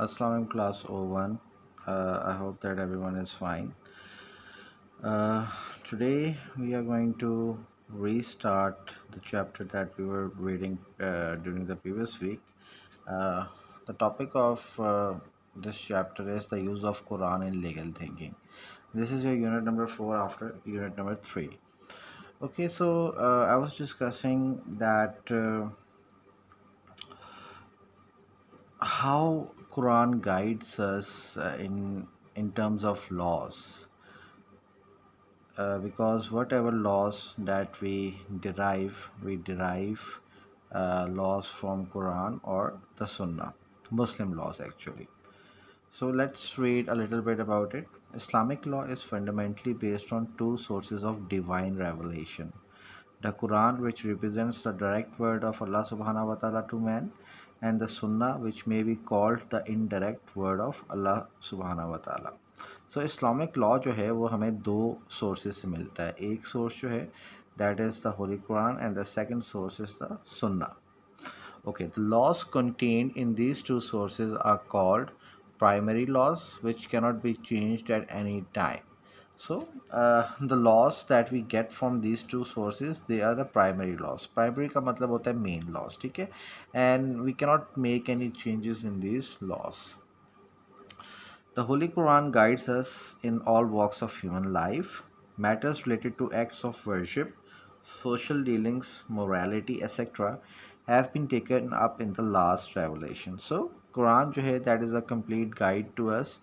Assalamu class O1. I hope that everyone is fine. Today we are going to restart the chapter that we were reading during the previous week. Uh, the topic of this chapter is the use of Quran in legal thinking. This is your unit number 4 after unit number 3. Okay, so I was discussing that how Quran guides us in terms of laws, because whatever laws that we derive laws from Quran or the Sunnah, Muslim laws actually. So let's read a little bit about it. Islamic law is fundamentally based on two sources of divine revelation: the Quran, which represents the direct word of Allah subhanahu wa ta'ala to man, and the Sunnah, which may be called the indirect word of Allah subhanahu wa ta'ala. So Islamic law जो है वो हमें दो sources से मिलता है. एक source जो है that is the Holi Quran and the second source is the सुन्ना. Okay, the laws contained in these two sources are called primary laws, which cannot be changed at any time. So, the laws that we get from these two sources, they are the primary laws. Primary का मतलब होता है main laws, ठीक है? And we cannot make any changes in these laws. The Holy Quran guides us in all walks of human life. Matters related to acts of worship, social dealings, morality, etc., have been taken up in the last revelation. So, Quran जो है that is a complete guide to us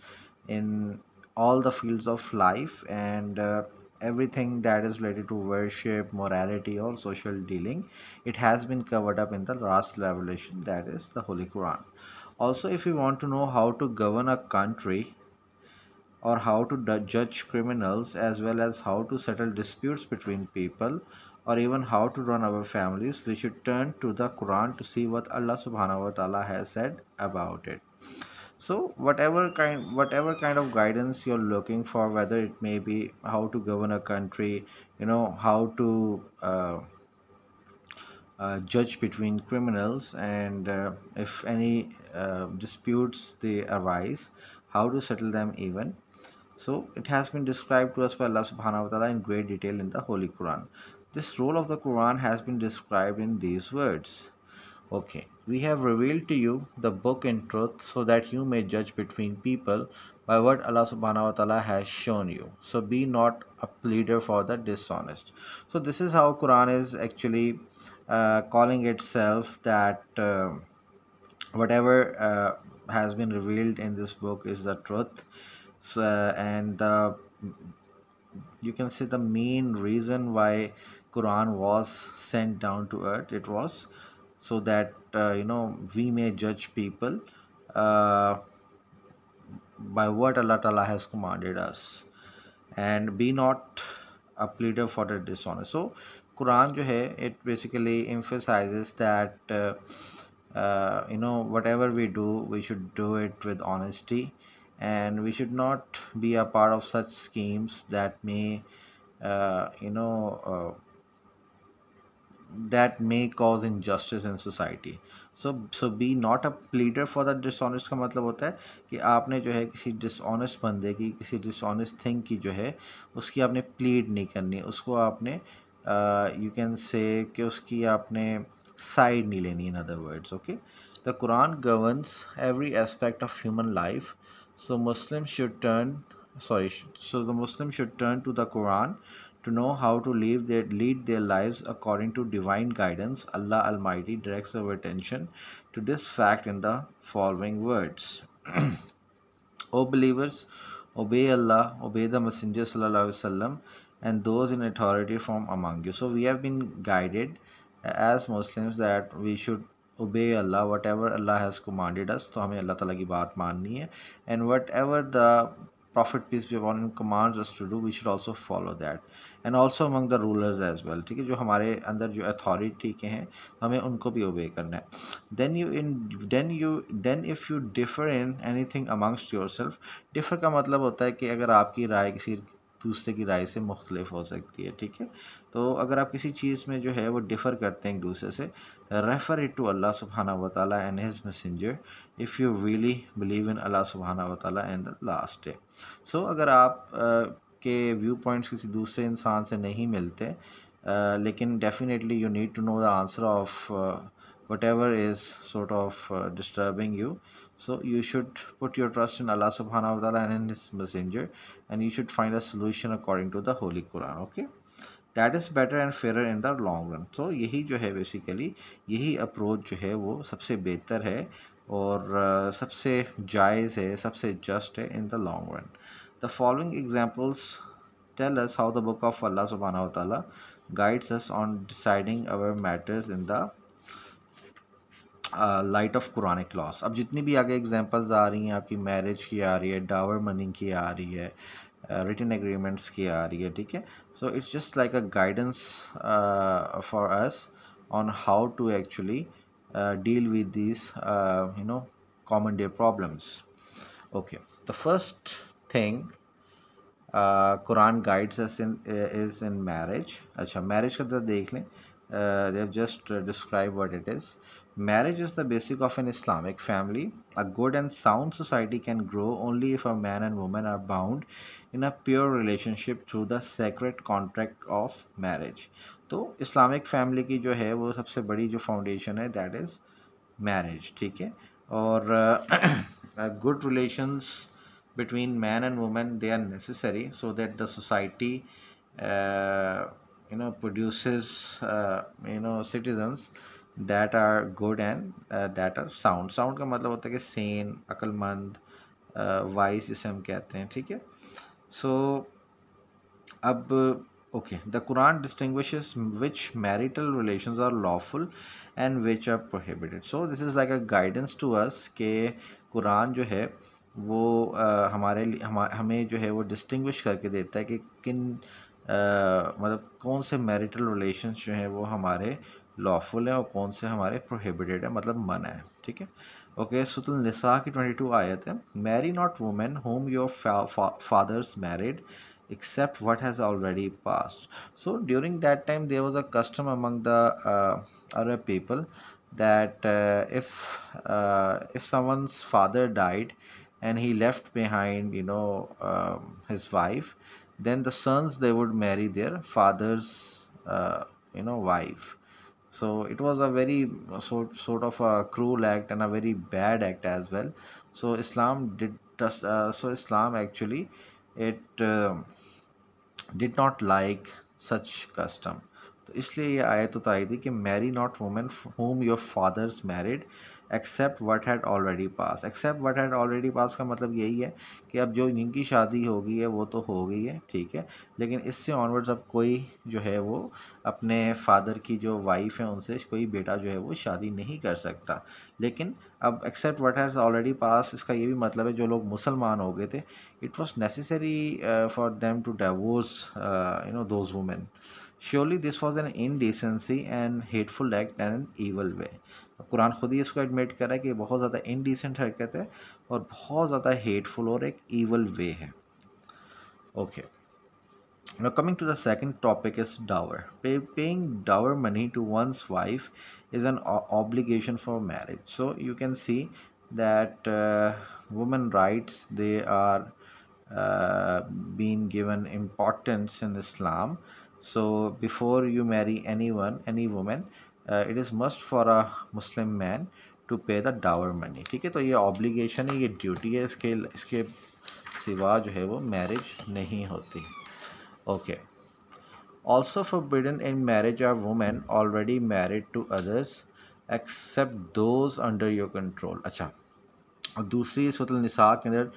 in all the fields of life, and everything that is related to worship, morality, or social dealing. It has been covered up in the last revelation, that is the Holy Quran. Also, if you want to know how to govern a country or how to judge criminals, as well as how to settle disputes between people, or even how to run our families, we should turn to the Quran to see what Allah subhanahu wa ta'ala has said about it. So whatever kind of guidance you're looking for, whether it may be how to govern a country, how to judge between criminals, and if any disputes they arise, how to settle them even. So it has been described to us by Allah subhanahu wa ta'ala in great detail in the Holy Quran. This role of the Quran has been described in these words. Okay, we have revealed to you the book in truth so that you may judge between people by what Allah subhanahu wa ta'ala has shown you. So be not a pleader for the dishonest. So this is how Quran is actually calling itself that whatever has been revealed in this book is the truth. So, and you can see the main reason why Quran was sent down to earth, it was so that we may judge people uh, by what Allah Ta'ala has commanded us, and be not a pleader for the dishonest. So Quran जो है, it basically emphasizes that whatever we do, we should do it with honesty, and we should not be a part of such schemes that may uh, you know uh, that may cause injustice in society. So be not a pleader for the dishonest का मतलब होता है कि आपने जो है किसी dishonest बंदे की, किसी dishonest thing की जो है उसकी आपने plead नहीं करनी, उसको आपने you can say कि उसकी आपने side नहीं लेनी, in other words. Okay, the Quran governs every aspect of human life. So Muslims should turn sorry so the Muslims should turn to the Quran to know how to lead their lives according to divine guidance. Allah Almighty directs our attention to this fact in the following words. O believers, obey Allah, obey the Messenger Sallallahu Alaihi Wasallam, and those in authority from among you. So we have been guided as Muslims that we should obey Allah, whatever Allah has commanded us. तो हमें अल्लाह ताला की बात माननी है, and whatever the Prophet peace be upon him commands us to do, we should also follow that. And also among the rulers as well, ठीक है, जो हमारे अंदर जो अथॉरिटी के हैं हमें उनको भी ओबे करना है. Then if you differ in anything amongst yourself, differ का मतलब होता है कि अगर आपकी राय किसी दूसरे की राय से मुख्तलिफ हो सकती है, ठीक है। तो अगर आप किसी चीज़ में जो है वो डिफ़र करते हैं एक दूसरे से, रेफ़र इट टू अल्लाह सुब्हानहू व तआला and his messenger if you really believe in Allah सुब्हानहू व तआला and the last day. So अगर आप के व्यू पॉइंट्स किसी दूसरे इंसान से नहीं मिलते, लेकिन definitely you need to know the answer of whatever is sort of disturbing you. So you should put your trust in Allah subhanahu wa ta'ala and in his messenger, and you should find a solution according to the holy Quran. Okay, that is better and fairer in the long run. So यही जो है basically यही approach जो है वो सबसे बेहतर है और सबसे जायज़ है, सबसे जस्ट है in the long run. The following examples tell us how the book of Allah subhanahu wa ta'ala guides us on deciding our matters in the light of Quranic loss. अब जितनी भी आगे एग्जांपल्स आ रही हैं, आपकी marriage की आ रही है, डावर मनी की आ रही है, रिटन एग्रीमेंट्स की आ रही है, ठीक है. So it's just like a guidance for us on how to actually deal with these common day problems. Okay, the first thing Quran guides us in is in marriage. अच्छा, marriage का तो देख लें. They have just describe what it is. Marriage is the basic of an Islamic family. A good and sound society can grow only if a man and woman are bound in a pure relationship through the sacred contract of marriage. तो Islamic family की जो है वो सबसे बड़ी जो foundation है that is marriage, ठीक है. और good relations between man and woman, they are necessary so that the society produces citizens that are good and that are sound. Sound का मतलब होता है कि सेन, अक्लमंद, वाइस जिसे हम कहते हैं, ठीक है. सो अब okay, the Quran distinguishes which marital relations are lawful and which are prohibited. So this is like a guidance to us कि कुरान जो है वो हमारे लिए हमें जो है वो डिस्टिंग्विश करके देता है कि किन मतलब कौन से मैरिटल रिलेशंस जो हैं वो हमारे लॉफुल हैं और कौन से हमारे प्रोहिबिटेड है, मतलब मना है, ठीक है. ओके, सूरह निसा की 22 आयत है. Marry not women whom your fathers married except what has already passed. So during that time there was a custom among the Arab people that if someone's father died and he left behind his wife, then the sons they would marry their father's wife. So it was a very sort of a cruel act and a very bad act as well. So Islam did so Islam actually it did not like such custom. तो इसलिए ये आयत उतारी थी कि marry not women whom your fathers married except what had already passed. Except what had already passed का मतलब यही है कि अब जो जिनकी शादी हो गई है वो तो हो गई है, ठीक है, लेकिन इससे ऑनवर्ड्स अब कोई जो है वो अपने फादर की जो वाइफ है उनसे कोई बेटा जो है वो शादी नहीं कर सकता. लेकिन अब accept what has already passed इसका ये भी मतलब है जो लोग मुसलमान हो गए थे, it was necessary for them to divorce those women. Surely this was an indecency and hateful act and an evil way. अब कुरान खुद ही इसको एडमिट कर रहा है कि बहुत ज़्यादा इनडिसेंट हरकत है और बहुत ज़्यादा हेटफुल और एक ईवल वे है. Okay, now coming to the second topic is dower. Paying dower money to one's wife is an obligation for marriage. So you can see that women rights, they are being given importance in Islam. So before you marry anyone, any woman, it is must for a Muslim man to pay the dower money, ठीक है. तो ये obligation है, ये duty है, इसके सिवा जो है वो मैरिज नहीं होती. Okay. Also forbidden in marriage are women already married to others except those under your control. अच्छा, और दूसरी सूरह निसा के अंदर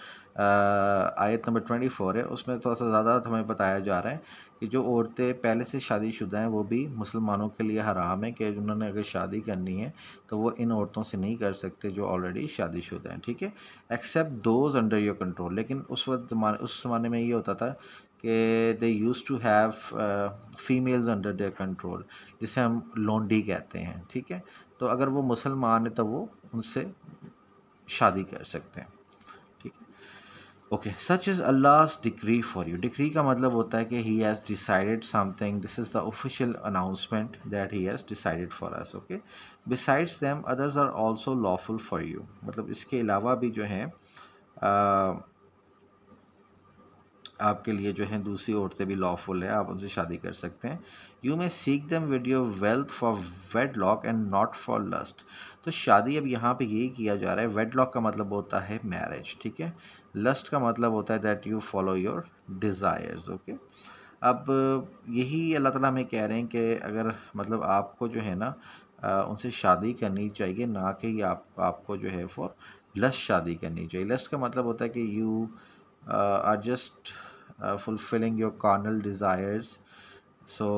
आयत नंबर 24 है, उसमें थोड़ा सा ज़्यादा हमें बताया जा रहा है कि जो औरतें पहले से शादीशुदा हैं वो भी मुसलमानों के लिए हराम है कि उन्होंने अगर शादी करनी है तो वो इन औरतों से नहीं कर सकते जो ऑलरेडी शादीशुदा हैं, ठीक है, except those under your control. लेकिन उस ज़माने में ये होता था कि they use to have females under their control, जिसे हम लोंडी कहते हैं, ठीक है. तो अगर वो मुसलमान है तो वो उनसे शादी कर सकते हैं, ठीक है. Okay, such is Allah's decree for you. Decree का मतलब होता है कि he has decided something, this is the official announcement that he has decided for us. Okay, besides them others are also lawful for you, मतलब इसके अलावा भी जो हैं आपके लिए जो है दूसरी औरतें भी लॉफुल है, आप उनसे शादी कर सकते हैं। You may seek them with your wealth for wedlock and not for lust. तो शादी अब यहाँ पे यही किया जा रहा है। वेडलॉक का मतलब होता है मैरिज, ठीक है। लस्ट का मतलब होता है that you follow your desires. Okay, अब यही अल्लाह ताला हमें कह रहे हैं कि अगर मतलब आपको जो है ना उनसे शादी करनी चाहिए, ना कि आपको जो है फॉर लस्ट शादी करनी चाहिए। लस्ट का मतलब होता है कि you are just fulfilling your carnal desires, so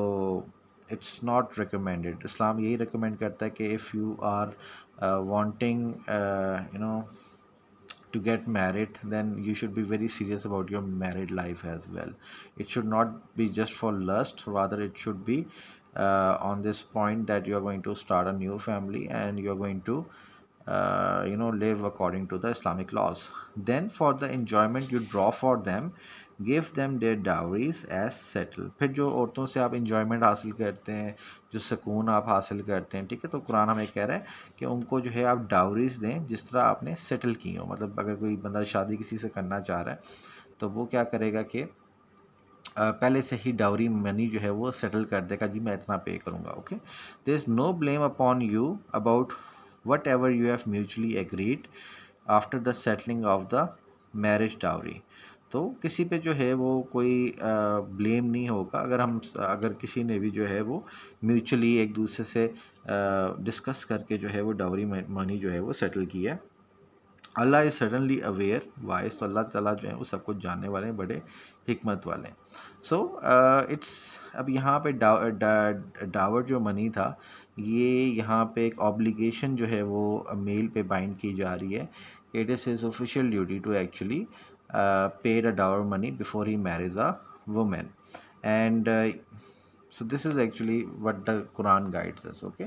it's not recommended। इस्लाम यही recommend करता है कि if you are wanting you know to get married, then you should be very serious about your married life as well. It should not be just for lust, rather it should be on this point that you are going to start a new family and you are going to live according to the Islamic laws. Then for the enjoyment you draw for them, give them their dowries as settled। फिर जो औरतों से आप enjoyment हासिल करते हैं, जो सुकून आप हासिल करते हैं, ठीक है, तो कुरान हमें कह रहा है कि उनको जो है आप डाउरीज दें जिस तरह आपने सेटल की हो। मतलब अगर कोई बंदा शादी किसी से करना चाह रहा है तो वो क्या करेगा कि पहले से ही डाउरी मनी जो है वो सेटल कर देगा, जी मैं इतना पे करूँगा। Okay, there is no blame upon you about whatever you have mutually agreed after the settling of the marriage dowry. तो किसी पे जो है वो कोई ब्लेम नहीं होगा अगर किसी ने भी जो है वो म्यूचुअली एक दूसरे से डिस्कस करके जो है वो डाउरी मनी जो है वो सेटल किया है। अल्लाह इज़ सडनली अवेयर वाइस, तो अल्लाह ताला जो है वो सब कुछ जानने वाले हैं, बड़े हिकमत वाले हैं। सो इट्स अब यहाँ पे डावर जो मनी था, ये यहाँ पे एक ऑब्लिगेशन जो है वो मेल पे बाइंड की जा रही है। It is his official duty to actually paid a dower money before he marriage a women, and so this is actually what the Quran guides us। Okay,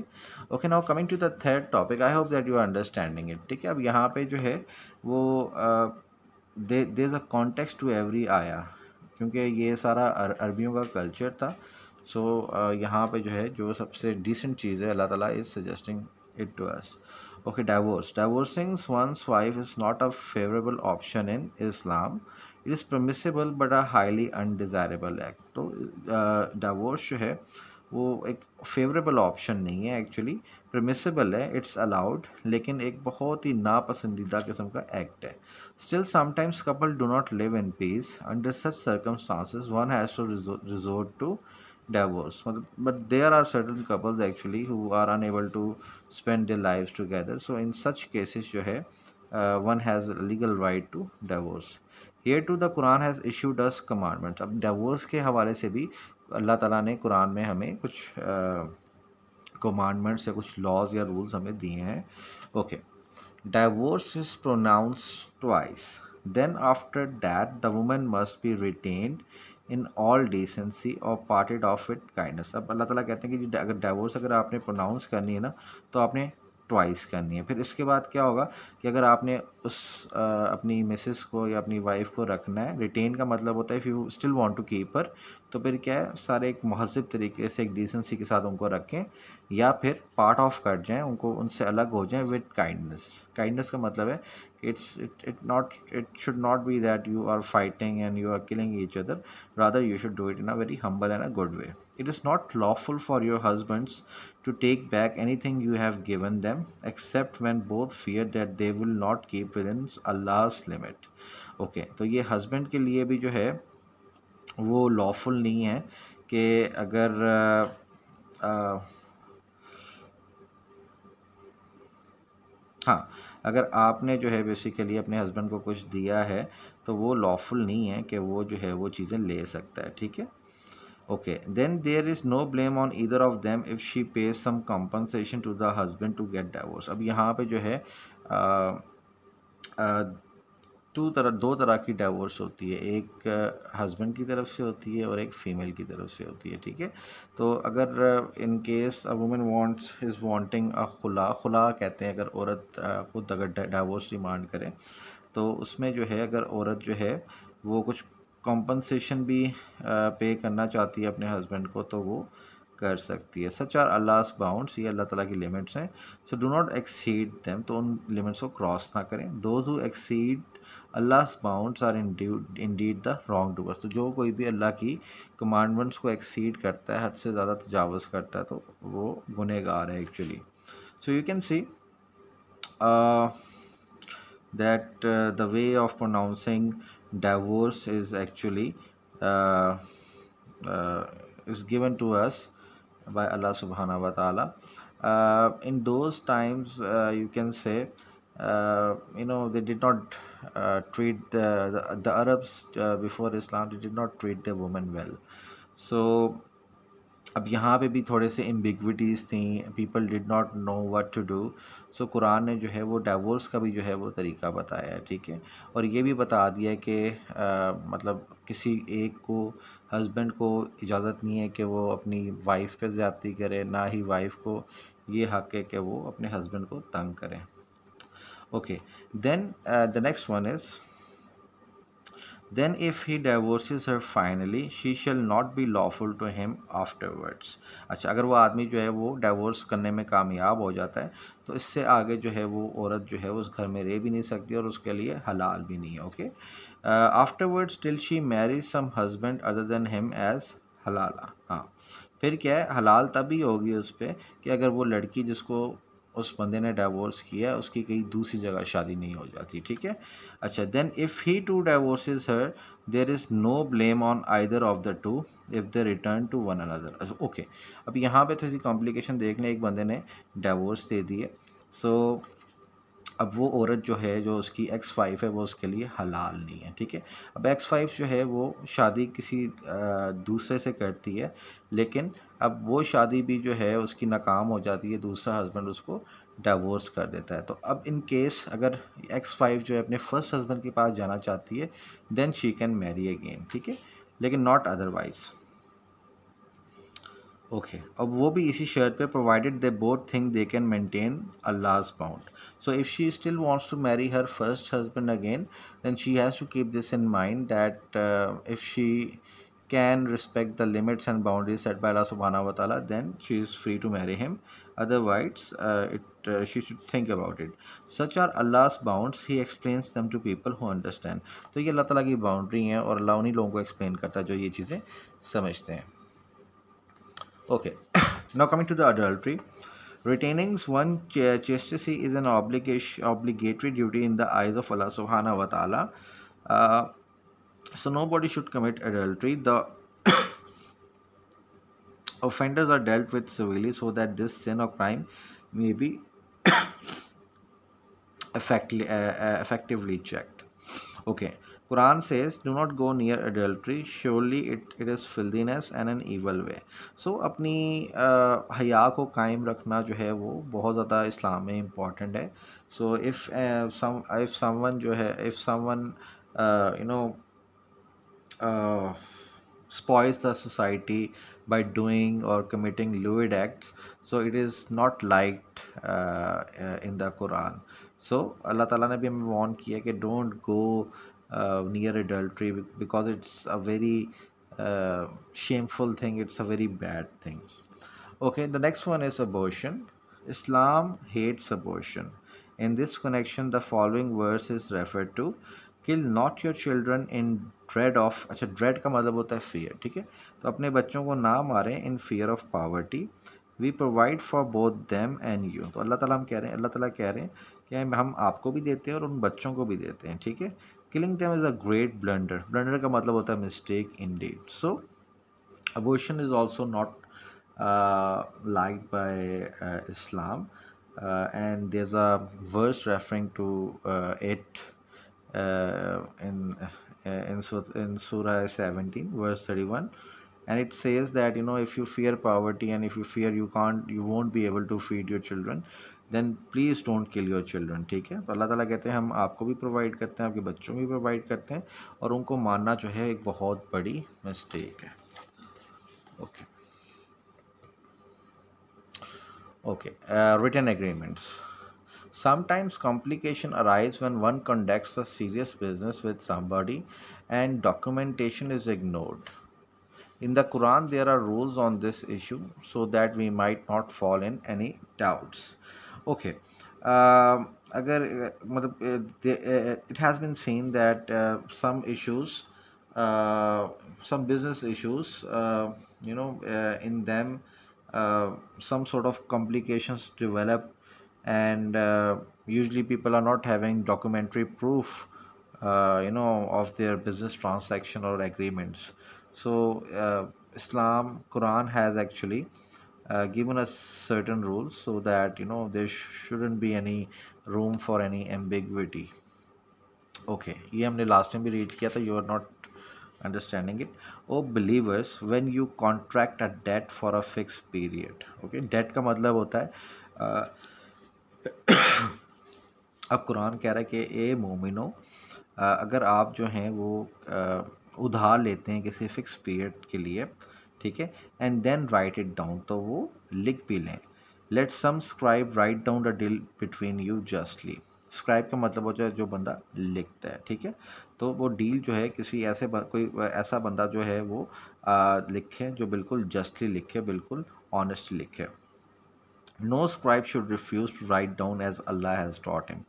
now coming to the third topic, I hope that you are understanding it। ठीक है, अब यहाँ पे जो है वो there is a context to every आया, क्योंकि ये सारा अरबियों का कल्चर था। सो यहाँ पे जो है जो सबसे डिसेंट चीज़ है, Allah Taala is suggesting it to us. Okay, divorcing one's wife is not a favorable option in Islam। It is permissible but a highly undesirable act. तो डाइवोर्स जो है वो एक फेवरेबल ऑप्शन नहीं है, एक्चुअली परमिसेबल है, इट्स अलाउड, लेकिन एक बहुत ही नापसंदीदा किस्म का एक्ट है। Still sometimes couple do not live in peace, under such circumstances one has to resort to divorce, but there are certain couples actually who are unable to spend their lives together, so in such cases जो है one has a legal right to divorce। Here too the Quran has issued us commandments। अब divorce के हवाले से भी अल्लाह ताला ने कुरान में हमें कुछ commandments या कुछ laws या rules हमें दिए हैं। Okay, divorce is pronounced twice, then after that the woman must be retained in all decency or parted off with kindness। अब अल्लाह ताला कहते हैं कि अगर डाइवोर्स अगर आपने प्रोनाउंस करनी है ना तो आपने ट्वाइस करनी है। फिर इसके बाद क्या होगा कि अगर आपने उस अपनी मिसेस को या अपनी वाइफ को रखना है, रिटेन का मतलब होता है if you still want to keep her, तो फिर क्या है सारे एक महज़ब तरीके से एक डिसेंसी के साथ उनको रखें, या फिर पार्ट ऑफ कर जाएँ उनको, उनसे अलग हो जाएँ विद काइंडनेस। काइंडनेस का मतलब है it should not be that you are fighting and you are killing each other, rather you should do it in a very humble and a good way। It is not lawful for your husbands to take back anything you have given them except when both fear that they will not keep within Allah's limit। Okay, तो ये husband के लिए भी जो है वो lawful नहीं है कि अगर हाँ, अगर आपने जो है बेसिकली अपने हस्बैंड को कुछ दिया है तो वो लॉफुल नहीं है कि वो जो है वो चीज़ें ले सकता है, ठीक है। Okay, then there is no blame on either of them if she pays some compensation to the husband to get divorce. अब यहाँ पे जो है दो तरह की डाइवोर्स होती है, एक हस्बैंड की तरफ से होती है और एक फ़ीमेल की तरफ से होती है, ठीक है। तो अगर in case a woman wants is wanting a khula, खुला कहते हैं अगर औरत खुद अगर डाइवोर्स डिमांड करे, तो उसमें जो है अगर औरत जो है वो कुछ कॉम्पनसेशन भी पे करना चाहती है अपने हस्बैंड को तो वो कर सकती है। सच आर अल्लाहस बाउंड्स, ये अल्लाह ताला की लिमिट्स हैं। So do not exceed them, तो उन लिमिट्स को क्रॉस ना करें। Those who exceed Allah's bounds are indeed the wrongdoers, तो जो कोई भी अल्लाह की कमांडमेंट्स को एक्सीड करता है, हद से ज़्यादा तजावज़ करता है, तो वो गुनहगार है actually. So you can see that the way of pronouncing divorce is actually uh, uh, is given to us by Allah subhanahu wa ta'ala. In those times, you can say, they did not treat the Arabs before Islam, they did not treat the women well. So अब यहाँ पे भी थोड़े से ambiguities थी, people did not know what to do. So Quran ने जो है वो डाइवोर्स का भी जो है वो तरीका बताया है, ठीक है। और ये भी बता दिया है कि मतलब किसी एक को, हस्बैंड को इजाज़त नहीं है कि वो अपनी वाइफ पे ज़्यादती करे, ना ही वाइफ को ये हक़ है कि वो अपने हस्बैंड को तंग करें। Okay, then the next one is then if he divorces her finally she shall not be lawful to him afterwards। अच्छा, अगर वो आदमी जो है वो डाइवोर्स करने में कामयाब हो जाता है तो इससे आगे जो है वो औरत जो है उस घर में रह भी नहीं सकती और उसके लिए हलाल भी नहीं है। Okay, afterwards till she marries some husband other than him as halala. हाँ, फिर क्या है, हलाल तभी होगी उस पर कि अगर वो लड़की जिसको उस बंदे ने डाइवोर्स किया उसकी कहीं दूसरी जगह शादी नहीं हो जाती, ठीक है। अच्छा, then if he too divorces her there is no blame on either of the two if they return to one another. अच्छा, ओके, अब यहाँ पे थोड़ी सी कॉम्प्लिकेशन देख लें। एक बंदे ने डाइवोर्स दे दिए, सो अब वो औरत जो है, जो उसकी एक्स वाइफ है, वो उसके लिए हलाल नहीं है, ठीक है। अब एक्स वाइफ जो है वो शादी किसी दूसरे से करती है, लेकिन अब वो शादी भी जो है उसकी नाकाम हो जाती है, दूसरा हस्बैंड उसको डाइवोर्स कर देता है। तो अब इन केस अगर एक्स वाइफ जो है अपने फर्स्ट हस्बैंड के पास जाना चाहती है, then she can marry again, ठीक है, लेकिन नॉट अदरवाइज। ओके, अब वो भी इसी शर्त पे, provided they both think they can maintain Allah's bound. So if she still wants to marry her first husband again then she has to keep this in mind that if she can respect the limits and boundaries set by Allah subhanahu wa ta'ala, then she is free to marry him. Otherwise she should think about it. Such are Allah's bounds, he explains them to people who understand। तो ये अल्लाह ताला की boundary हैं और अल्लाह उन्हीं लोगों को explain करता है जो ये चीज़ें समझते हैं। Okay, now coming to the adultery. Retaining one chastity is an obligatory duty in the eyes of Allah subhanahu wa ta'ala. Uh, so nobody should commit adultery. The offenders are dealt with severely so that this sin or crime may be effectively checked. Okay, Quran says, "Do not go near adultery. Surely it is filthiness and an evil way." So अपनी हया को कायम रखना जो है वो बहुत ज़्यादा इस्लाम में इम्पॉर्टेंट है। So if someone जो है, if someone you know uh, spoils the society by doing or committing lewd acts, so it is not liked in the Quran. So Allah Ta'ala ने भी हमें warn किया कि don't go near adultery because it's a very shameful thing, it's a very bad thing. Okay, the next one is abortion. Islam hates abortion. In this connection, the following verse is referred to: kill not your children in dread of, अच्छा dread का मतलब होता है fear, ठीक है। तो अपने बच्चों को ना मारें in fear of poverty, we provide for both them and you। तो अल्लाह ताला हम कह रहे हैं, अल्लाह ताला कह रहे हैं कि हम आपको भी देते हैं और उन बच्चों को भी देते हैं, ठीक है। Killing them is a great blunder। Blunder का मतलब होता है mistake indeed। So abortion is also not liked by Islam, and there's a verse referring to it in Surah 17, verse 31, and it says that, if you fear poverty and if you fear you won't be able to feed your children, then please don't kill your children, ठीक है। तो अल्लाह ताला कहते हैं हम आपको भी provide करते हैं, आपके बच्चों को भी प्रोवाइड करते हैं, और उनको मारना जो है एक बहुत बड़ी मिस्टेक है। Okay, Okay, written agreements. Sometimes complication arise when one conducts a serious business with somebody and documentation is ignored. In the Quran, there are rules on this issue so that we might not fall in any doubts. Okay. अगर मतलब it has been seen that some issues, some business issues, in them some sort of complications develop, and usually people are not having documentary proof, of their business transaction or agreements. So Islam, Quran has actually given us certain rules so that there shouldn't be any room for any ambiguity. Okay, ये हमने last time भी read किया था. You are not understanding it. O believers, when you contract a debt for a fix period. Okay, debt का मतलब होता है अब कुरान कह रहा है कि ए मोमिनो, अगर आप जो हैं वो उधार लेते हैं किसी फिक्स पीरियड के लिए, ठीक है, and then write it down, तो वो लिख भी लें. Let some scribe write down the deal between you justly. Scribe का मतलब होता है जो बंदा लिखता है, ठीक है. तो वो डील जो है किसी ऐसे कोई ऐसा बंदा जो है वो लिखे जो बिल्कुल जस्टली लिखे, बिल्कुल ऑनेस्टली लिखे. No scribe should refuse to write down as Allah has taught him.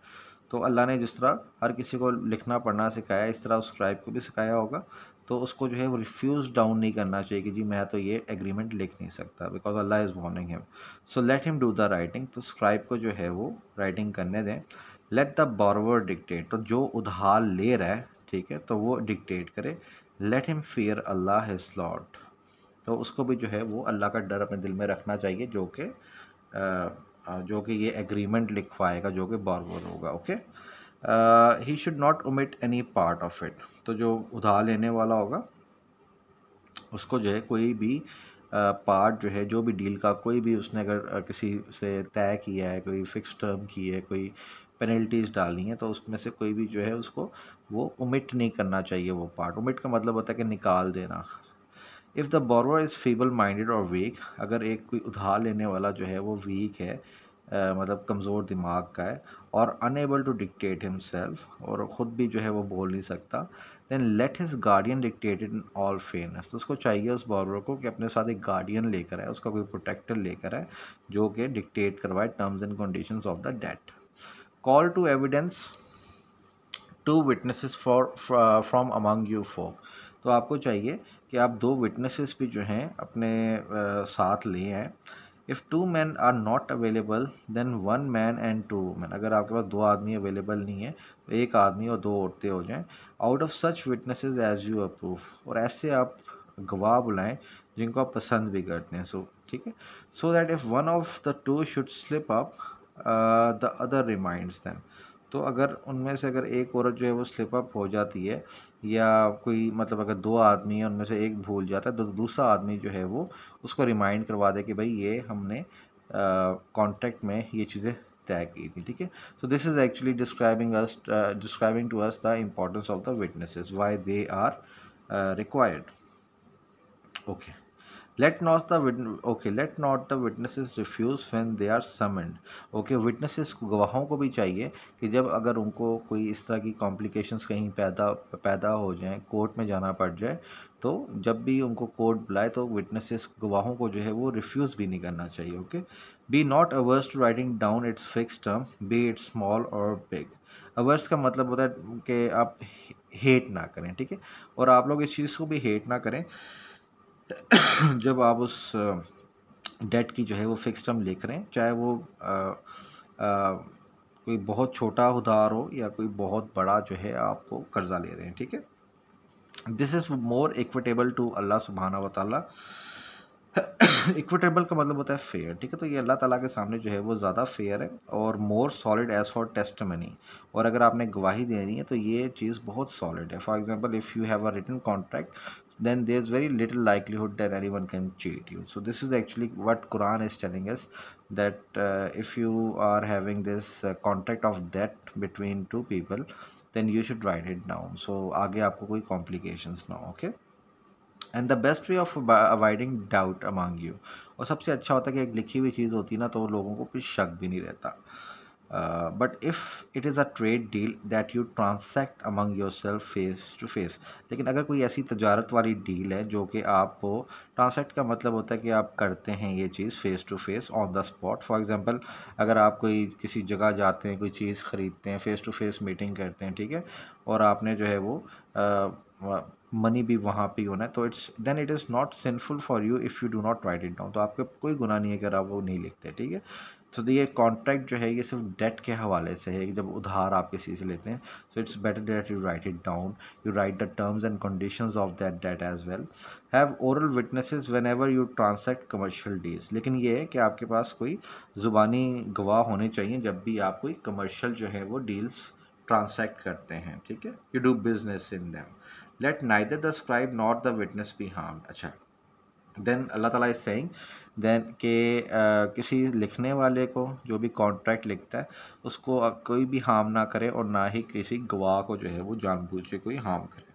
तो अल्लाह ने जिस तरह हर किसी को लिखना पढ़ना सिखाया, इस तरह उस स्क्राइब को भी सिखाया होगा. तो उसको जो है वो रिफ्यूज़ डाउन नहीं करना चाहिए कि जी मैं तो ये एग्रीमेंट लिख नहीं सकता, because Allah is warning him. So let him do the writing. तो स्क्राइब को जो है वो राइटिंग करने दें. Let the borrower dictate. तो जो उधार ले रहा है, ठीक है, तो वो डिक्टेट करे. लेट हिम फियर अल्लाह हिज लॉर्ड. तो उसको भी जो है वो अल्लाह का डर अपने दिल में रखना चाहिए, जो कि ये एग्रीमेंट लिखवाएगा, जो कि बोरोवर होगा. Okay. He should not omit any part of it. तो जो उधार लेने वाला होगा उसको जो है कोई भी पार्ट जो है, जो भी डील का कोई भी उसने अगर किसी से तय किया है, कोई फिक्स टर्म की है, कोई पेनल्टीज डालनी है, तो उसमें से कोई भी जो है उसको वो ओमिट नहीं करना चाहिए. वो पार्ट ओमिट का मतलब होता है कि निकाल देना. If the borrower is feeble minded और वीक. अगर एक कोई उधार लेने वाला जो है वो वीक है, मतलब कमज़ोर दिमाग का है, और अनएबल टू डिक्टेट हिमसेल्फ, और ख़ुद भी जो है वो बोल नहीं सकता, then let his guardian dictate in all fairness. तो उसको चाहिए उस बोरोवर को कि अपने साथ एक गार्डियन लेकर आए, उसका कोई प्रोटेक्टर लेकर आए, जो कि डिक्टेट करवाए terms and conditions of the debt. Call to evidence two witnesses for from among you folk. तो आपको चाहिए कि आप दो विटनेसेस भी जो हैं अपने साथ ले आएँ. If two man are not available then one man and two women. अगर आपके पास दो आदमी अवेलेबल नहीं है तो एक आदमी और दो औरतें हो जाएं. Out of such witnesses as you approve. और ऐसे आप गवाह बुलाएं जिनको आप पसंद भी करते हैं. सो ठीक है. So that if one of the to should slip up, the other reminds them. तो अगर उनमें से अगर एक औरत जो है वो स्लिप अप हो जाती है, या कोई मतलब अगर दो आदमी हैं उनमें से एक भूल जाता है, तो दूसरा आदमी जो है वो उसको रिमाइंड करवा दे कि भाई ये हमने कॉन्ट्रैक्ट में ये चीज़ें तय की थी. ठीक है. So this is actually describing to us the importance of the witnesses, why they are required. Okay. Let not the witnesses refuse when they are summoned. Okay, witnesses गवाहों को भी चाहिए कि जब अगर उनको कोई इस तरह की कॉम्प्लिकेशंस कहीं पैदा हो जाएं, कोर्ट में जाना पड़ जाए, तो जब भी उनको कोर्ट बुलाए तो विटनेसेस गवाहों को जो है वो रिफ्यूज़ भी नहीं करना चाहिए. Okay. Be not averse to writing down its fix term, be it small or big. Averse का मतलब होता है कि आप हेट ना करें. ठीक है. और आप लोग इस चीज़ को भी हेट ना करें जब आप उस डेट की जो है वो फिक्स टर्म लिख रहे हैं, चाहे वो कोई बहुत छोटा उधार हो या कोई बहुत बड़ा जो है आपको कर्जा ले रहे हैं. ठीक है. This is more equitable to Allah Subhana wa तआला. इक्विटेबल का मतलब होता है फेयर. ठीक है. तो ये अल्लाह ताला के सामने जो है वो ज़्यादा फेयर है, और मोर सॉलिड एज फॉर टेस्टमनी. और अगर आपने गवाही देनी है तो ये चीज़ बहुत सॉलिड है. For example, if you have a written contract, then there's very little likelihood that anyone can cheat you. So this is actually what Quran is telling us, that if you are having this contract of debt between two people, then you should write it down, so आगे आपको कोई complications ना हो. Okay. And the best way of avoiding doubt among you. और सबसे अच्छा होता है कि एक लिखी हुई चीज़ होती है ना, तो लोगों को कुछ शक भी नहीं रहता. But if it is a trade deal that you transact among yourself face to face. लेकिन अगर कोई ऐसी तजारत वाली डील है जो कि आपको, ट्रांसैक्ट का मतलब होता है कि आप करते हैं ये चीज़ face to face on the spot. For example, अगर आप कोई किसी जगह जाते हैं, कोई चीज़ ख़रीदते हैं, फेस टू फेस मीटिंग करते हैं, ठीक है, और आपने जो है वो मनी भी वहाँ पे ही होना है, तो it's then it is not sinful for you if you do not write it down. तो आपके कोई गुनाह नहीं है अगर आप वो नहीं लिखते, ठीक है। तो ये कॉन्ट्रैक्ट जो है ये सिर्फ डेट के हवाले से है कि जब उधार आप किसी से लेते हैं, so it's better that you write it down, you write the terms and conditions of that debt as well. Have oral witnesses whenever you transact commercial deals. लेकिन ये है कि आपके पास कोई ज़ुबानी गवाह होने चाहिए जब भी आप कोई कमर्शियल जो है वो डील्स ट्रांसैक्ट करते हैं, ठीक है, you do business in them. Let neither the scribe not the witness be harmed. अच्छा, then Allah Taala is saying then के किसी लिखने वाले को, जो भी कॉन्ट्रैक्ट लिखता है, उसको कोई भी हार्म ना करे और ना ही किसी गवाह को जो है वो जानबूझ के कोई हार्म करे।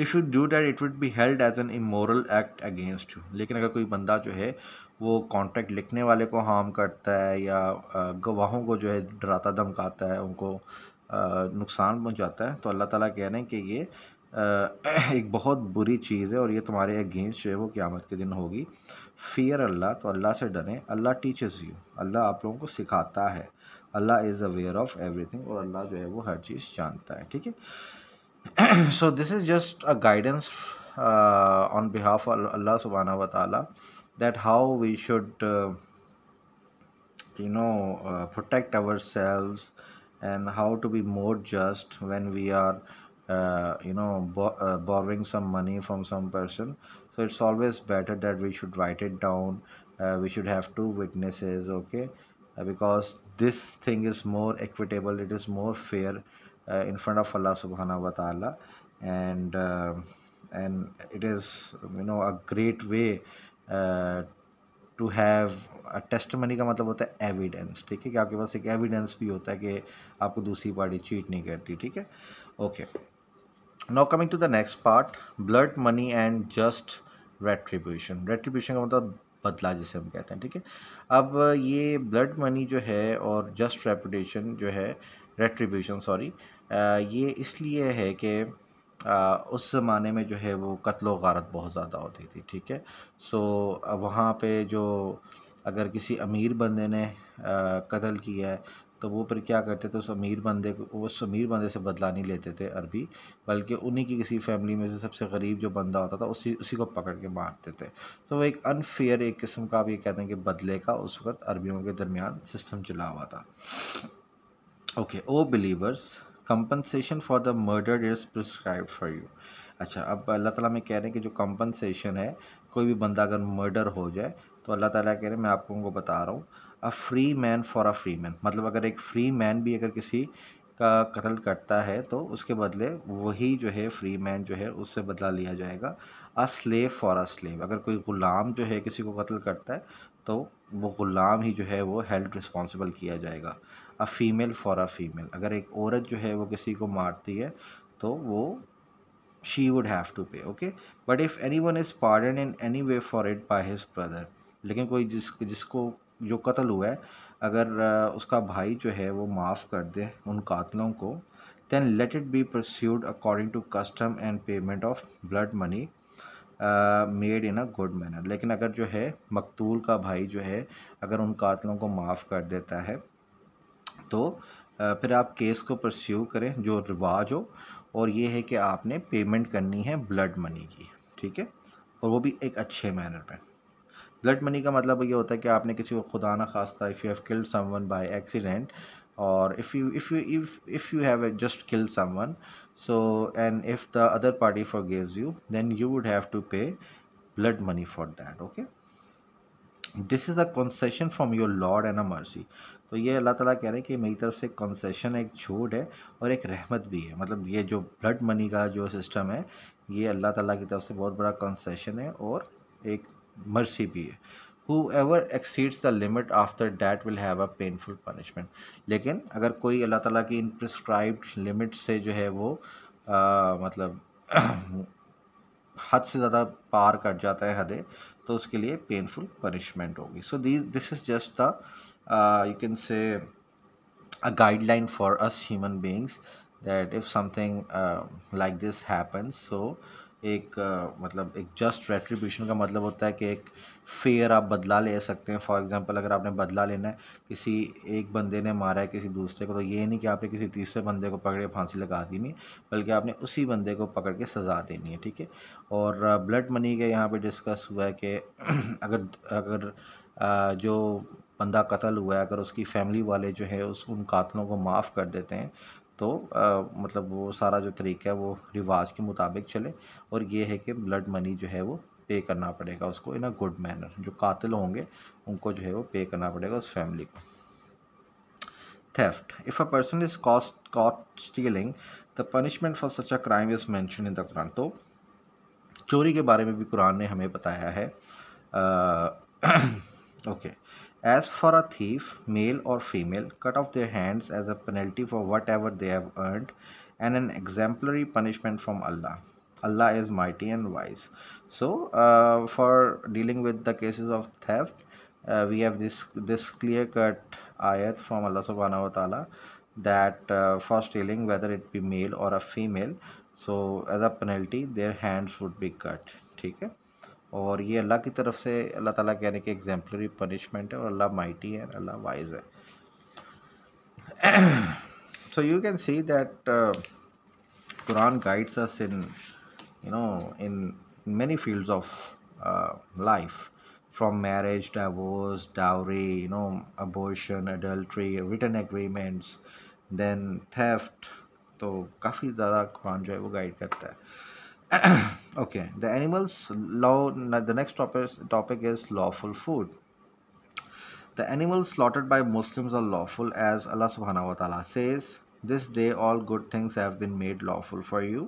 If you do that it would be held as an immoral act against you. लेकिन अगर कोई बंदा जो है वो कॉन्ट्रैक्ट लिखने वाले को हार्म करता है या गवाहों को जो है डराता धमकाता है, उनको नुकसान पहुंचाता है, तो अल्लाह ताला कह रहे हैं कि ये एक बहुत बुरी चीज़ है और ये तुम्हारे अगेंस्ट जो है वो क़यामत के दिन होगी। फियर अल्लाह, तो अल्लाह से डरें। अल्लाह टीचेस यू, अल्लाह आप लोगों को सिखाता है। अल्लाह इज़ अवेयर ऑफ एवरीथिंग, और अल्लाह जो है वो हर चीज़ जानता है, ठीक है। So this is just a guidance on behalf of Allah subhanahu wa ta'ala, that how we should protect ourselves and how to be more just when we are borrowing some money from some person. So it's always better that we should write it down. We should have two witnesses, okay, because this thing is more equitable, it is more fair in front of Allah subhanahu wa ta'ala. And uh, and it is a great way uh, to have testimony का मतलब होता है evidence, ठीक है, कि आपके पास एक evidence भी होता है कि आपको दूसरी पार्टी चीट नहीं करती, ठीक है। Okay, now coming to the next part, blood money and just retribution. Retribution का मतलब बदला जिसे हम कहते हैं, ठीक है। अब ये ब्लड मनी जो है और जस्ट रेपुटेशन जो है, रेट्रीब्यूशन सॉरी, ये इसलिए है कि उस ज़माने में जो है वो कत्ल व गारत बहुत ज़्यादा होती थी, ठीक है। सो वहाँ पे जो, अगर किसी अमीर बंदे ने कत्ल किया है, तो वो फिर क्या करते थे, उस अमीर बंदे से बदला नहीं लेते थे अरबी, बल्कि उन्हीं की किसी फैमिली में से सबसे गरीब जो बंदा होता था उसी उसी को पकड़ के मारते थे। तो वो एक अनफेयर, एक किस्म का, आप ये कहते हैं कि बदले का उस वक्त अरबियों के दरमियान सिस्टम चला हुआ था। Okay, O believers, compensation for the murder is prescribed for you. अच्छा, अब अल्लाह ताला में कह रहे हैं कि जो कंपनसेशन है, कोई भी बंदा अगर मर्डर हो जाए, तो अल्लाह ताला कह रहे हैं मैं आप लोगों को बता रहा हूँ, a free man for a free man. मतलब अगर एक फ्री मैन भी अगर किसी का कत्ल करता है, तो उसके बदले वही जो है फ्री मैन जो है उससे बदला लिया जाएगा। A slave for a slave, अगर कोई ग़ुलाम जो है किसी को कत्ल करता है, तो वो ग़ुलाम ही जो है वो हेल्ड रिस्पॉन्सिबल किया जाएगा। A female for a female, अगर एक औरत जो है वो किसी को मारती है, तो वो she would have to pay, okay, but if anyone is pardoned in any way for it by his brother। लेकिन कोई जिसको जो कत्ल हुआ है, अगर उसका भाई जो है वो माफ़ कर दे उन कातलों को, then let it be pursued according to custom and payment of blood money made in a good manner. लेकिन अगर जो है मकतूल का भाई जो है अगर उन कातलों को माफ़ कर देता है, तो फिर आप केस को परस्यू करें जो रिवाज हो, और ये है कि आपने पेमेंट करनी है ब्लड मनी की, ठीक है, और वो भी एक अच्छे मैनर में। ब्लड मनी का मतलब ये होता है कि आपने किसी को खुदा ना खास्ता, if you have killed someone by accident, और if you have just killed someone, so and if the other party forgives you, then you would have to pay blood money for that, okay. This is a concession from your lord and a mercy. तो ये अल्लाह ताला कह रहे हैं कि मेरी तरफ से कंसेशन, एक छूट है और एक रहमत भी है। मतलब ये जो ब्लड मनी का जो सिस्टम है, ये अल्लाह ताला की तरफ से बहुत बड़ा कंसेशन है और एक मर्सी भी है। Whoever exceeds the limit after that will have a painful punishment। लेकिन अगर कोई अल्लाह ताला की इन प्रिस्क्राइब्ड लिमिट से जो है वो मतलब हद से ज़्यादा पार कर जाता है हदें, तो उसके लिए पेनफुल पनिशमेंट होगी। सो this is just the you can say a guideline for us human beings, that if something like this happens, so एक मतलब एक जस्ट रेट्रीब्यूशन का मतलब होता है कि एक फेयर आप बदला ले सकते हैं। फॉर एग्जांपल अगर आपने बदला लेना है, किसी एक बंदे ने मारा है किसी दूसरे को, तो ये नहीं कि आपने किसी तीसरे बंदे को पकड़ के फांसी लगा दी, नहीं, बल्कि आपने उसी बंदे को पकड़ के सज़ा देनी है, ठीक है। और ब्लड मनी के यहाँ पे डिस्कस हुआ है कि अगर अगर जो बंदा कत्ल हुआ है, अगर उसकी फैमिली वाले जो है उस उन कातलों को माफ़ कर देते हैं, तो मतलब वो सारा जो तरीका है वो रिवाज के मुताबिक चले, और ये है कि ब्लड मनी जो है वो पे करना पड़ेगा उसको इन अ गुड मैनर। जो कातिल होंगे उनको जो है वो पे करना पड़ेगा उस फैमिली को। Theft, if a person is caught stealing, the punishment for such a crime is mentioned in the Quran। तो चोरी के बारे में भी कुरान ने हमें बताया है। Okay, as for a thief male और female, cut off their hands as a penalty for whatever they have earned, and an exemplary punishment from Allah. Allah is mighty and wise. So for dealing with the cases of theft, we have this clear cut ayat from Allah subhanahu wa ta'ala, that for stealing, whether it be male or a female, so as a penalty their hands would be cut, ठीक है। और ये अल्लाह की तरफ से अल्लाह ताला कहने की एग्जाम्पलरी पनिशमेंट है, और अल्लाह माइटी है, अल्लाह वाइज है। So you can see that Quran guides us in, in many fields of life, from marriage, divorce, dowry, abortion, adultery, written agreements, then theft। तो काफ़ी ज़्यादा कुरान जो है वो गाइड करता है। Okay, the animals law. The next topic is lawful food. The animals slaughtered by Muslims are lawful, as Allah subhanahu wa ta'ala says, "This day all good things have been made lawful for you."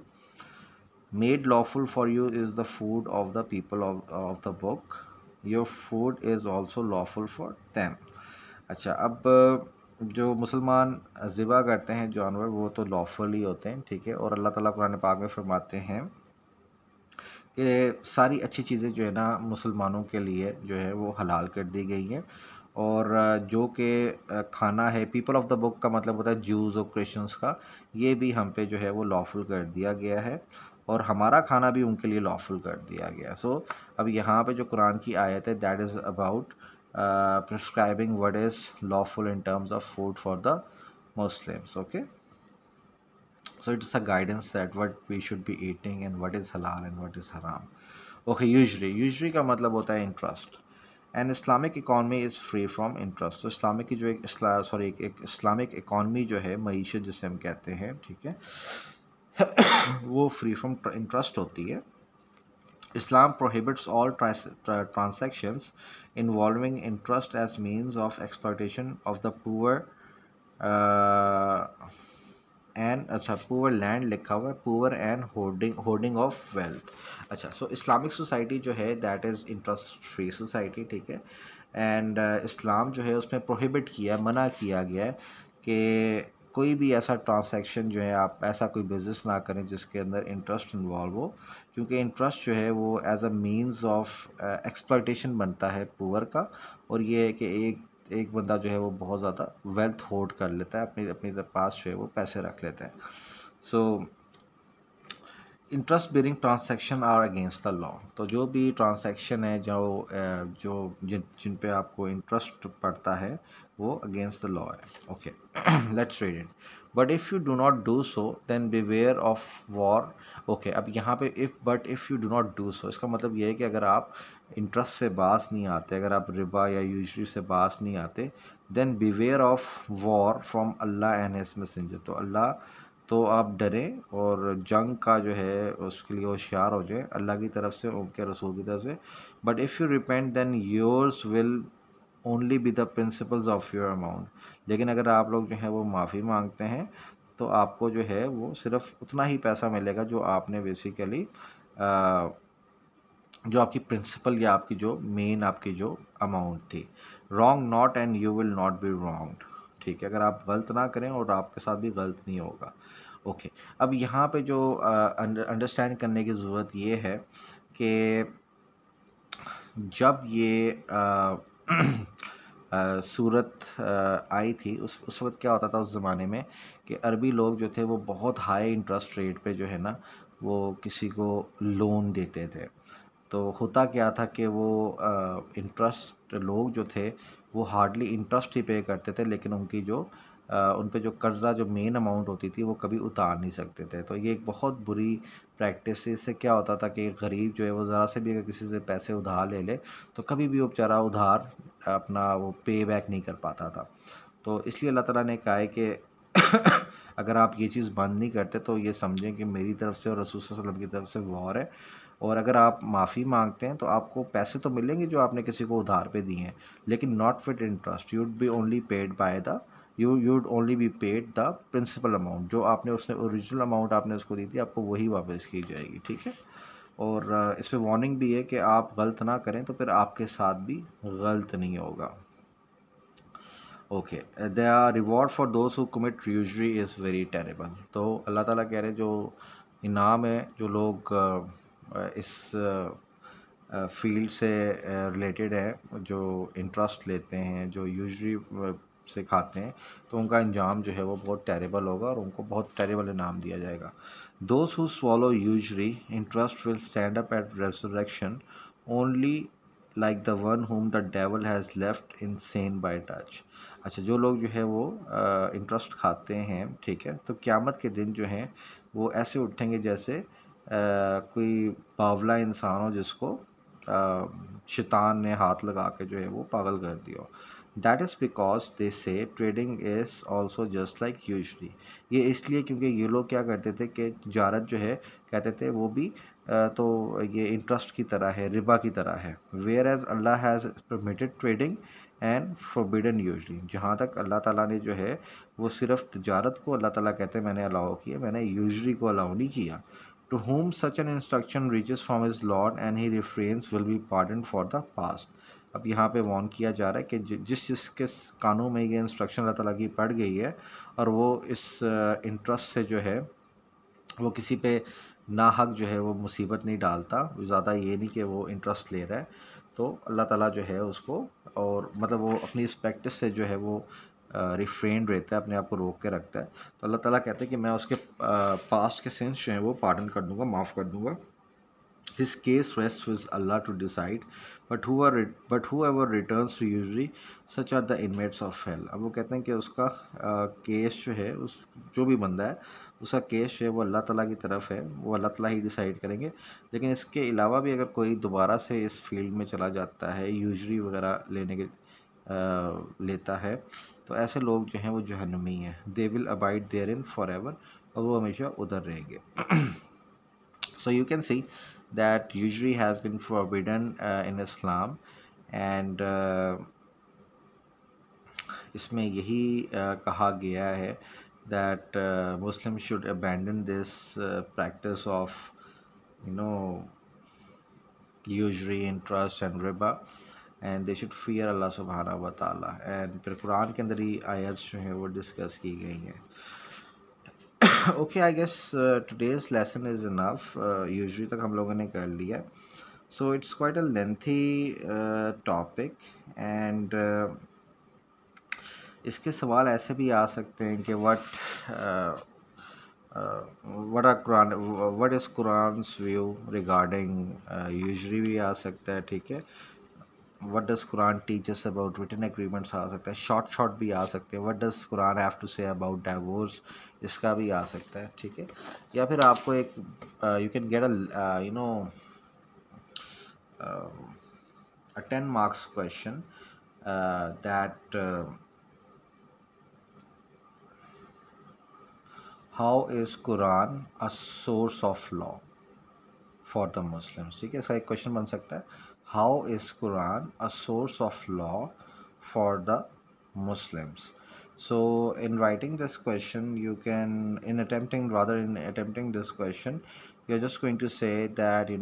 Made lawful for you is the food of the people of the book. Your food is also lawful for them. अच्छा, अब जो मुसलमान ज़िबा करते हैं जानवर, वो तो lawful ही होते हैं, ठीक है। और अल्लाह ताला कुरान पाक में फरमाते हैं कि सारी अच्छी चीज़ें जो है ना मुसलमानों के लिए जो है वो हलाल कर दी गई हैं। और जो कि खाना है पीपल ऑफ द बुक का मतलब होता है ज्यूज़ और क्रिश्चियंस का, ये भी हम पे जो है वो लॉफुल कर दिया गया है, और हमारा खाना भी उनके लिए लॉफुल कर दिया गया। सो अब यहाँ पे जो कुरान की आयत है, that is about prescribing what is lawful in terms of food for the Muslims. Okay, so it's a guidance that what we should be eating and what is halal and what is haram. Okay, usury का मतलब होता है interest, and Islamic economy is free from interest। तो Islamic की जो एक Islamic economy जो है, मईशत जिसे हम कहते हैं, ठीक है, वो फ्री फ्रॉम इंटरेस्ट होती है। Islam prohibits all transactions involving interest as means of exploitation of the poor and, अच्छा, पुअर लैंड लिखा हुआ है, poor and hoarding of wealth. अच्छा, सो इस्लामिक सोसाइटी जो है that is interest free society, ठीक है। एंड इस्लाम जो है उसमें प्रोहिबिट किया, मना किया गया है कि कोई भी ऐसा ट्रांसैक्शन जो है, आप ऐसा कोई बिज़नेस ना करें जिसके अंदर इंटरेस्ट इन्वॉल्व हो, क्योंकि इंटरेस्ट जो है वो as a means of exploitation बनता है पुअर का। और ये है कि एक बंदा जो है वो बहुत ज़्यादा वेल्थ होल्ड कर लेता है, अपने अपने पास जो है वो पैसे रख लेता है। So interest bearing transaction are against the law. तो जो भी ट्रांसैक्शन है जो जिन पे आपको इंटरेस्ट पड़ता है, वो अगेंस्ट द लॉ है। Okay, let's read it. But if you do not do so then beware of war. Okay, अब यहाँ पे if you do not do so, इसका मतलब ये है कि अगर आप इंटरेस्ट से बाज नहीं आते, अगर आप रिबा या यूजरी से बाज नहीं आते, then beware of war from Allah and his messenger. तो अल्लाह, तो आप डरें और जंग का जो है उसके लिए होशियार हो जाए अल्लाह की तरफ से, उनके रसूल की तरफ से। But if you repent then yours will only be the principals of your amount. लेकिन अगर आप लोग जो है वो माफ़ी मांगते हैं, तो आपको जो है वो सिर्फ उतना ही पैसा मिलेगा जो आपने बेसिकली जो आपकी प्रिंसिपल या आपकी जो मेन आपकी जो अमाउंट थी। Wrong not and you will not be wronged, ठीक है। अगर आप गलत ना करें और आपके साथ भी गलत नहीं होगा। ओके, अब यहाँ पे जो अंडरस्टैंड करने की ज़रूरत ये है कि जब ये सूरत आई थी, उस वक्त क्या होता था उस ज़माने में कि अरबी लोग जो थे वो बहुत हाई इंटरेस्ट रेट पे जो है ना वो किसी को लोन देते थे। तो होता क्या था कि वो इंटरेस्ट लोग जो थे वो हार्डली इंटरेस्ट ही पे करते थे, लेकिन उनकी जो उन पे जो कर्ज़ा जो मेन अमाउंट होती थी वो कभी उतार नहीं सकते थे। तो ये एक बहुत बुरी प्रैक्टिस है। इससे क्या होता था कि एक गरीब जो है वो ज़रा से भी अगर किसी से पैसे उधार ले ले तो कभी भी वो बेचारा उधार अपना वो पे बैक नहीं कर पाता था। तो इसलिए अल्लाह ताला ने कहा है कि अगर आप ये चीज़ बंद नहीं करते तो ये समझें कि मेरी तरफ से और रसूल सल्लल्लाहु अलैहि वसल्लम की तरफ से वॉर है। और अगर आप माफ़ी मांगते हैं तो आपको पैसे तो मिलेंगे जो आपने किसी को उधार पे दिए हैं, लेकिन not with interest, you'd be only paid by the you'd only be paid the principal amount. जो आपने उसने ओरिजिनल अमाउंट आपने उसको दी थी आपको वही वापस की जाएगी, ठीक है। और इसमें वार्निंग भी है कि आप गलत ना करें तो फिर आपके साथ भी गलत नहीं होगा। Okay, the reward for those who commit usury is very terrible. तो अल्लाह ताला कह रहे हैं जो इनाम है जो लोग इस फील्ड से रिलेटेड है, जो इंटरेस्ट लेते हैं, जो यूजरी से खाते हैं, तो उनका अंजाम जो है वो बहुत टेरेबल होगा और उनको बहुत टेरेबल इनाम दिया जाएगा। Those who swallow usury interest will stand up at resurrection only like the one whom the devil has left insane by touch। अच्छा, जो लोग जो है वो इंटरेस्ट खाते हैं, ठीक है, तो क़यामत के दिन जो हैं वो ऐसे उठेंगे जैसे कोई बावला इंसान हो जिसको शैतान ने हाथ लगा के जो है वो पागल कर दिया हो। दैट इज़ बिकॉज दे से trading is also just like usually. ये इसलिए क्योंकि ये लोग क्या करते थे कि तिजारत जो है कहते थे वो भी तो ये इंटरेस्ट की तरह है, रिबा की तरह है। Whereas Allah has permitted trading and forbidden usury. जहाँ तक अल्लाह ताला ने जो है वो सिर्फ तिजारत को अल्लाह ताला कहते हैं मैंने अलाउ किया, मैंने यूजली को अलाउ नहीं किया। To whom such an instruction reaches from his Lord and he refrains will be pardoned for the past। अब यहाँ पे वार्न किया जा रहा है कि जिस जिसके कानून में ये इंस्ट्रक्शन अल्लाह ताला की पड़ गई है और वो इस इंटरेस्ट से जो है वो किसी पे नाहक जो है वो मुसीबत नहीं डालता, ज़्यादा ये नहीं कि वो इंटरेस्ट ले रहा है, तो अल्लाह ताला जो है उसको और मतलब वो अपनी इस प्रैक्टिस से जो है वो रिफ्रेंड रहता है, अपने आप को रोक के रखता है। तो अल्लाह ताला कहते हैं कि मैं उसके पास्ट के सिंस जो हैं वो पार्डन कर दूंगा, माफ़ कर दूंगा। His case rests with Allah to decide, but whoever returns to usury, such are the inmates of hell। अब वो कहते हैं कि उसका केस जो है उस जो भी बंदा है उसका केस जो है वो अल्लाह ताला की तरफ है, वो अल्लाह ताला ही डिसाइड करेंगे। लेकिन इसके अलावा भी अगर कोई दोबारा से इस फील्ड में चला जाता है, यूजरी वगैरह लेता है, तो ऐसे लोग जो हैं वो जहन्नमी हैं। They will abide therein forever, और वो हमेशा उधर रहेंगे। So you can see that usury has been forbidden in Islam, and इसमें यही कहा गया है that Muslims should abandon this practice of you know usury, interest and riba, and they should fear Allah subhanahu wa ta'ala। and फिर कुरान के अंदर ही आयत जो हैं वो डिस्कस की गई हैं। Okay, I guess today's lesson is enough. Usury तक हम लोगों ने कर लिया। So it's quite a lengthy topic, and इसके सवाल ऐसे भी आ सकते हैं कि what is Quran's view regarding usury भी आ सकता है, ठीक है। What does Quran teach us about written agreements आ सकता है, शॉर्ट भी आ सकते हैं। What does Quran have to say about divorce, इसका भी आ सकता है, ठीक है। या फिर आपको एक you can get a you know a 10 marks question that how is Quran a source of law for the Muslims, ठीक है। इसका एक क्वेश्चन बन सकता है, how is Quran a source of law for the Muslims। So in writing this question you can in attempting this question you're just going to say that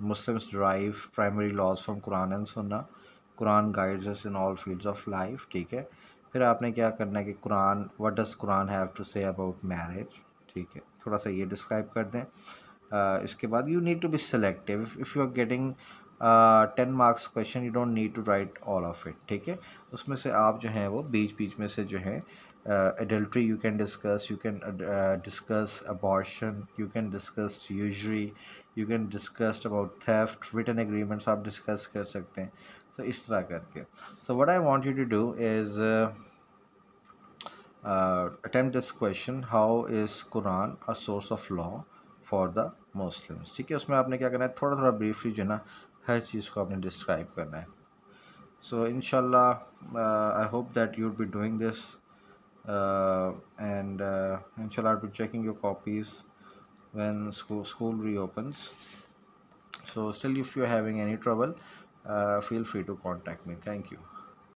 Muslims derive primary laws from Quran and Sunnah। Quran guides us in all fields of life, ठीक है। फिर आपने क्या करना है कि Quran what does Quran have to say about marriage, ठीक है, थोड़ा सा ये डिस्क्राइब कर दें। इसके बाद you need to be selective if you are getting 10 marks question, you don't need to write all of it, ठीक है। उसमें से आप जो हैं वो बीच बीच में से जो है adultery you can discuss, you can discuss abortion, you can discuss usury, you can discuss about theft, written agreements आप डिस्कस कर सकते हैं। सो इस तरह करके, so what I want you to do is attempt this question: how is Quran a source of law for the Muslims? ठीक है, उसमें आपने क्या करना है, थोड़ा थोड़ा ब्रीफली जो है ना हर चीज़ को आपने डिस्क्राइब करना है। So inshallah, I hope that you'll be doing this, and inshallah I'll be checking your copies when school reopens. So still, if you're having any trouble, feel free to contact me. Thank you.